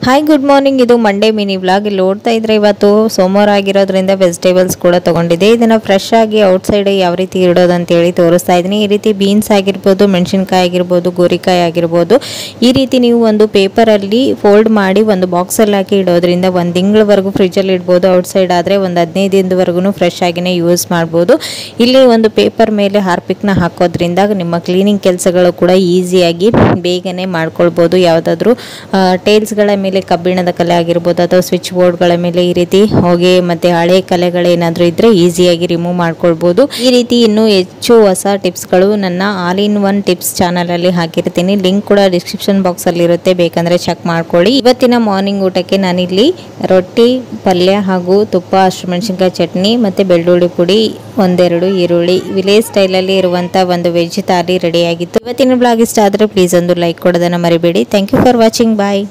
Hi good morning. ಇದು Monday mini vlog. ಇಲ್ಲಿ ನೋಡ್ತಾ ಇದ್ರೆ ಇವತ್ತು ಸೋಮವಾರ ಆಗಿರೋದ್ರಿಂದ ವೆಜಿಟೇಬಲ್ಸ್ ಕೂಡ ತಗೊಂಡಿದ್ದೆ. ಇದನ್ನ ಫ್ರೆಶ್ ಆಗಿ ಔಟ್ಸೈಡ್ ಯಾವ ರೀತಿ ಇಡೋದು ಅಂತ ಹೇಳಿ ತೋರಿಸ್ತಾ ಇದ್ದೀನಿ. ಈ ರೀತಿ ಬೀನ್ಸ್ ಆಗಿರ್ಬೋದು, ಮೆಣಸಿನಕಾಯಿ ಆಗಿರ್ಬೋದು, ಗೋರಿಕಾಯಿ ಆಗಿರ್ಬೋದು, ಈ ರೀತಿ ನೀವು ಒಂದು ಪೇಪರ್ ಅಲ್ಲಿ ಫೋಲ್ಡ್ ಮಾಡಿ ಒಂದು ಬಾಕ್ಸ್ ಅಲ್ಲಿ ಹಾಕಿ ಇಡೋದ್ರಿಂದ ಒಂದು ತಿಂಗಳವರೆಗೂ ಫ್ರಿಜ್ ಅಲ್ಲಿ ಇಡಬಹುದು. ಔಟ್ಸೈಡ್ ಆದ್ರೆ ಒಂದು 15 ದಿನದವರೆಗೂ ಫ್ರೆಶ್ ಆಗಿನೇ ಯೂಸ್ ಮಾಡಬಹುದು. ಇಲ್ಲಿ ಒಂದು ಪೇಪರ್ ಮೇಲೆ ಹಾರ್ಪಿಕ್ ನ ಹಾಕೋದ್ರಿಂದ ನಿಮ್ಮ ಕ್ಲೀನಿಂಗ್ ಕೆಲಸಗಳು ಕೂಡ ಈಸಿಯಾಗಿ ಬೇಗನೆ ಮಾಡ್ಕೊಳ್ಬಹುದು. ಯಾವುದಾದ್ರೂ ಟೈಲ್ಸ್ ಗಳ ಮೇಲೆ ಕಬ್ಬಿಣದ ಕಲೆ ಆಗಿರಬಹುದು ಅಥವಾ ಸ್ವಿಚ್ ಬೋರ್ಡ್ ಗಳ ಮೇಲೆ ಈ ರೀತಿ ಹೊಗೆ ಮತ್ತೆ ಹಳೆ ಕಲೆಗಳೇನಾದ್ರೂ ಇದ್ರೆ ಈಸಿಯಾಗಿ ರಿಮೂವ್ ಮಾಡ್ಕೊಳ್ಬಹುದು. ಈ ರೀತಿ ಇನ್ನೂ ಹೆಚ್ಚು ಹೊಸ ಟಿಪ್ಸ್ ಗಳು ನನ್ನ all in one tips channel ಅಲ್ಲಿ ಹಾಕಿರ್ತೀನಿ. ಲಿಂಕ್ ಕೂಡ ಡಿಸ್ಕ್ರಿಪ್ಷನ್ ಬಾಕ್ಸ್ ಅಲ್ಲಿ ಇರುತ್ತೆ, ಬೇಕಂದ್ರೆ ಚೆಕ್ ಮಾಡ್ಕೊಳ್ಳಿ. ಇವತ್ತಿನ ಮಾರ್ನಿಂಗ್ ಊಟಕ್ಕೆ ನಾನಿಲ್ಲಿ ರೊಟ್ಟಿ, ಪಲ್ಯ ಹಾಗೂ ತುಪ್ಪ, ಹಸಿಮೆಣಸಿನಕಾಯಿ ಚಟ್ನಿ ಮತ್ತೆ ಬೆಳ್ಳುಳ್ಳಿ ಪುಡಿ, ಒಂದೆರಡು ಈರುಳ್ಳಿ, ವಿಲೇಜ್ ಸ್ಟೈಲ್ ಅಲ್ಲಿ ಇರುವಂತ ಒಂದು ವೆಜ್ ಥಾಲಿ ರೆಡಿ ಆಗಿತ್ತು. ಇವತ್ತಿನ ಬ್ಲಾಗ್ ಇಷ್ಟ ಆದ್ರೆ ಪ್ಲೀಸ್ ಒಂದು ಲೈಕ್ ಕೊಡೋದನ್ನ ಮರಿಬೇಡಿ. Thank you for watching. Bye.